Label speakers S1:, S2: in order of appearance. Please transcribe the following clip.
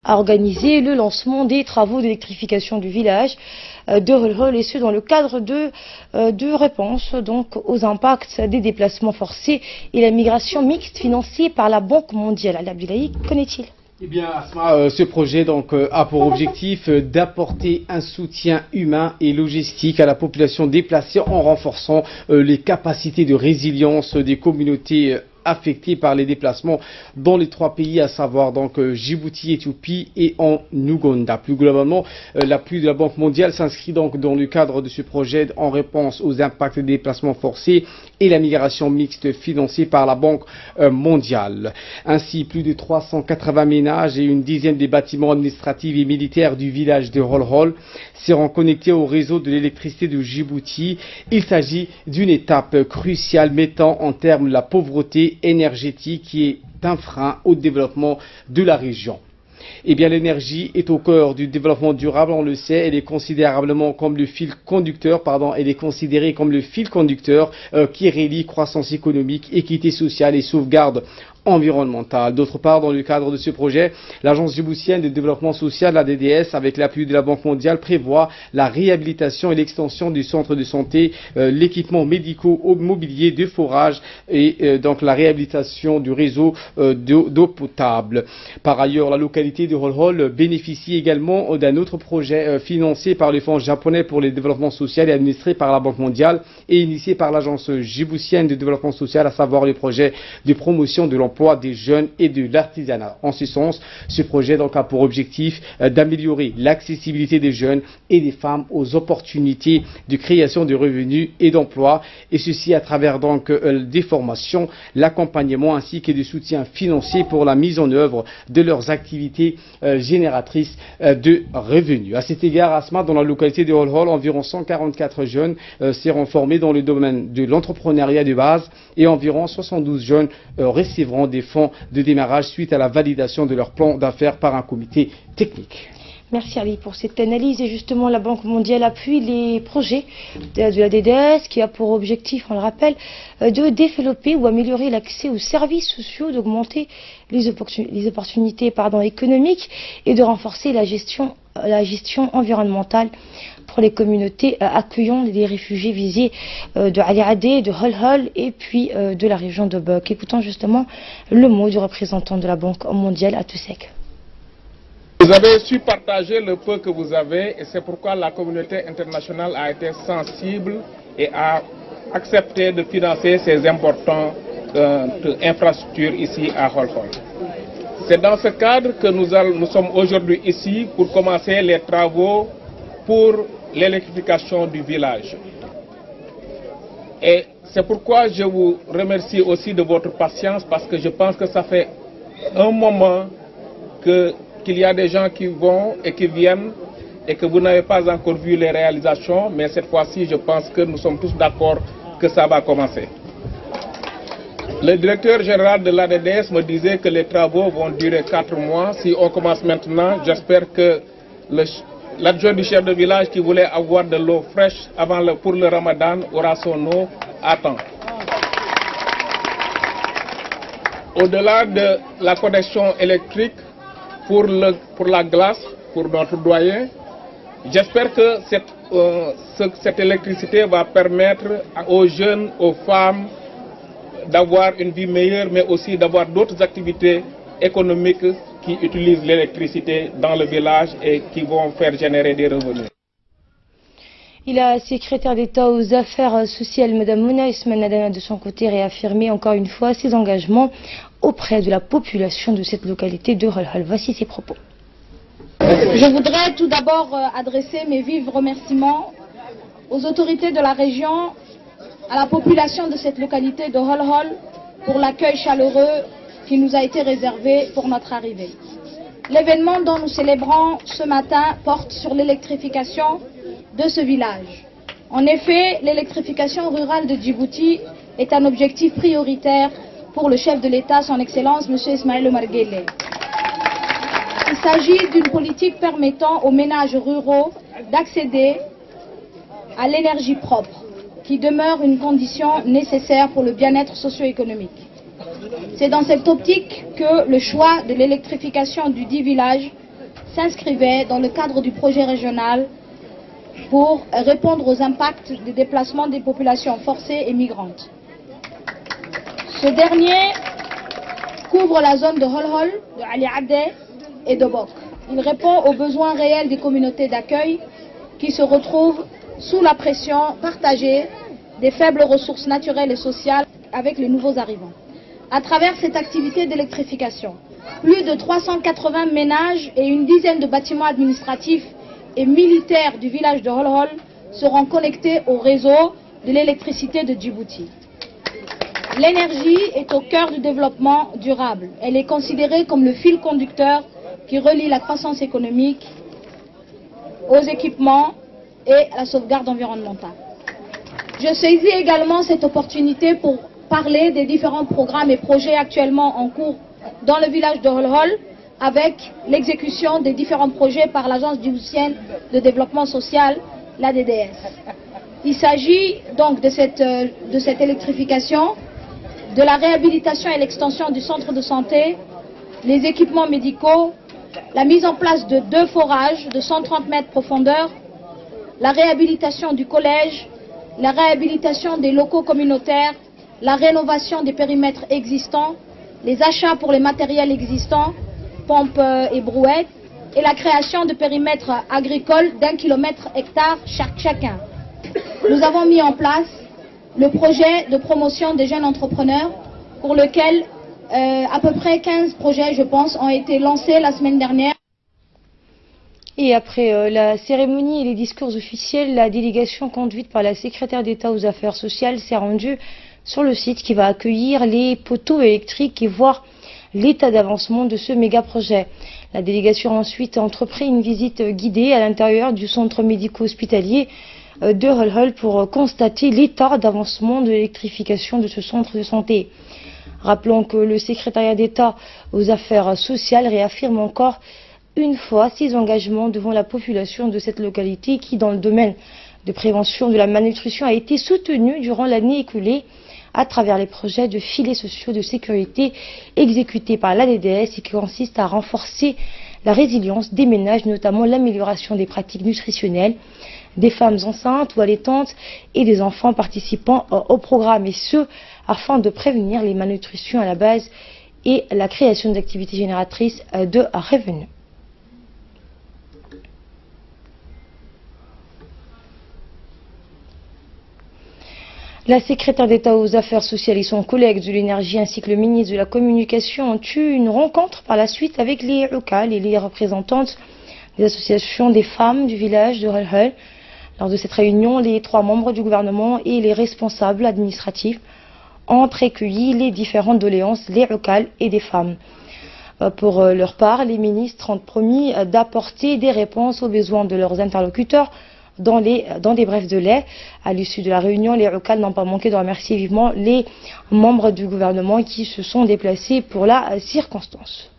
S1: a organisé le lancement des travaux d'électrification du village de Holhol, et ce dans le cadre de réponse donc aux impacts des déplacements forcés et la migration mixte financée par la Banque mondiale. Al Abdoulaye, connaît-il?
S2: Eh bien, Asma, ce projet a pour objectif d'apporter un soutien humain et logistique à la population déplacée en renforçant les capacités de résilience des communautés affectés par les déplacements dans les trois pays, à savoir donc Djibouti, Éthiopie et en Ouganda. Plus globalement, l'appui de la Banque mondiale s'inscrit donc dans le cadre de ce projet en réponse aux impacts des déplacements forcés et la migration mixte financée par la Banque mondiale. Ainsi, plus de 380 ménages et une dizaine de bâtiments administratifs et militaires du village de Holhol seront connectés au réseau de l'électricité de Djibouti. Il s'agit d'une étape cruciale mettant en terme la pauvreté énergétique qui est un frein au développement de la région. Eh bien, l'énergie est au cœur du développement durable, on le sait, elle est considérée comme le fil conducteur qui relie croissance économique, équité sociale et sauvegarde environnementale. D'autre part, dans le cadre de ce projet, l'Agence djiboutienne de développement social, la DDS, avec l'appui de la Banque mondiale, prévoit la réhabilitation et l'extension du centre de santé, l'équipement médico-mobilier de forage et donc la réhabilitation du réseau d'eau potable. Par ailleurs, la localité de Holhol bénéficie également d'un autre projet financé par le Fonds japonais pour le développement social et administré par la Banque mondiale et initié par l'Agence djiboutienne de développement social, à savoir le projet de promotion de l'emploi des jeunes et de l'artisanat. En ce sens, ce projet donc a pour objectif d'améliorer l'accessibilité des jeunes et des femmes aux opportunités de création de revenus et d'emploi, et ceci à travers donc des formations, l'accompagnement ainsi que des soutiens financiers pour la mise en œuvre de leurs activités génératrices de revenus. À cet égard, Asma, dans la localité de Holhol, environ 144 jeunes seront formés dans le domaine de l'entrepreneuriat de base et environ 72 jeunes recevront des fonds de démarrage suite à la validation de leur plan d'affaires par un comité technique.
S1: Merci Ali pour cette analyse. Et justement, la Banque mondiale appuie les projets de la DDS qui a pour objectif, on le rappelle, de développer ou améliorer l'accès aux services sociaux, d'augmenter les opportunités économiques et de renforcer la gestion environnementale pour les communautés accueillant des réfugiés visés de Ali Adé, de Holhol et puis de la région de Bok. Écoutons justement le mot du représentant de la Banque mondiale à Toussek.
S3: Vous avez su partager le peu que vous avez, et c'est pourquoi la communauté internationale a été sensible et a accepté de financer ces importantes infrastructures ici à Holhol. C'est dans ce cadre que nous sommes aujourd'hui ici pour commencer les travaux pour l'électrification du village. Et c'est pourquoi je vous remercie aussi de votre patience, parce que je pense que ça fait un moment qu'il y a des gens qui vont et qui viennent et que vous n'avez pas encore vu les réalisations, mais cette fois-ci, je pense que nous sommes tous d'accord que ça va commencer. Le directeur général de l'ADDS me disait que les travaux vont durer 4 mois. Si on commence maintenant, j'espère que l'adjoint du chef de village qui voulait avoir de l'eau fraîche pour le Ramadan aura son eau à temps. Au-delà de la connexion électrique pour la glace, pour notre doyen, j'espère que cette électricité va permettre aux jeunes, aux femmes d'avoir une vie meilleure, mais aussi d'avoir d'autres activités économiques qui utilisent l'électricité dans le village et qui vont faire générer des revenus.
S1: Il a secrétaire d'État aux affaires sociales, Mme Mouna Ismanadana, de son côté, réaffirmé encore une fois ses engagements auprès de la population de cette localité de Holhol. Voici ses propos.
S4: Je voudrais tout d'abord adresser mes vifs remerciements aux autorités de la région, à la population de cette localité de Holhol pour l'accueil chaleureux qui nous a été réservé pour notre arrivée. L'événement dont nous célébrons ce matin porte sur l'électrification de ce village. En effet, l'électrification rurale de Djibouti est un objectif prioritaire pour le chef de l'État, son Excellence, M. Ismaël Omar Guelleh. Il s'agit d'une politique permettant aux ménages ruraux d'accéder à l'énergie propre, qui demeure une condition nécessaire pour le bien-être socio-économique. C'est dans cette optique que le choix de l'électrification du dit village s'inscrivait dans le cadre du projet régional pour répondre aux impacts des déplacements des populations forcées et migrantes. Ce dernier couvre la zone de Holhol, de Ali Adé et de Bok. Il répond aux besoins réels des communautés d'accueil qui se retrouvent sous la pression partagée des faibles ressources naturelles et sociales avec les nouveaux arrivants. À travers cette activité d'électrification, plus de 380 ménages et une dizaine de bâtiments administratifs et militaires du village de Holhol seront connectés au réseau de l'électricité de Djibouti. L'énergie est au cœur du développement durable. Elle est considérée comme le fil conducteur qui relie la croissance économique aux équipements et à la sauvegarde environnementale. Je saisis également cette opportunité pour parler des différents programmes et projets actuellement en cours dans le village de Holhol avec l'exécution des différents projets par l'Agence djiboutienne de développement social, l'ADDS. Il s'agit donc de cette électrification, de la réhabilitation et l'extension du centre de santé, les équipements médicaux, la mise en place de 2 forages de 130 mètres profondeur, la réhabilitation du collège, la réhabilitation des locaux communautaires, la rénovation des périmètres existants, les achats pour les matériels existants, pompes et brouettes, et la création de périmètres agricoles d'1 km/hectare chacun. Nous avons mis en place le projet de promotion des jeunes entrepreneurs pour lequel à peu près 15 projets, je pense, ont été lancés la semaine dernière.
S1: Et après la cérémonie et les discours officiels, la délégation conduite par la secrétaire d'État aux Affaires sociales s'est rendue sur le site qui va accueillir les poteaux électriques et voir l'état d'avancement de ce méga projet. La délégation a ensuite entrepris une visite guidée à l'intérieur du centre médico-hospitalier de Holhol pour constater l'état d'avancement de l'électrification de ce centre de santé. Rappelons que le secrétariat d'État aux Affaires sociales réaffirme encore une fois ses engagements devant la population de cette localité qui, dans le domaine de prévention de la malnutrition, a été soutenue durant l'année écoulée à travers les projets de filets sociaux de sécurité exécutés par l'ADDS et qui consistent à renforcer la résilience des ménages, notamment l'amélioration des pratiques nutritionnelles des femmes enceintes ou allaitantes et des enfants participant au programme, et ce, afin de prévenir les malnutritions à la base et la création d'activités génératrices de revenus. La secrétaire d'État aux Affaires sociales et son collègue de l'énergie ainsi que le ministre de la Communication ont eu une rencontre par la suite avec les locales et les représentantes des associations des femmes du village de Holhol. Lors de cette réunion, les 3 membres du gouvernement et les responsables administratifs ont recueilli les différentes doléances des locales et des femmes. Pour leur part, les ministres ont promis d'apporter des réponses aux besoins de leurs interlocuteurs dans des brefs délais. À l'issue de la réunion, les locales n'ont pas manqué de remercier vivement les membres du gouvernement qui se sont déplacés pour la circonstance.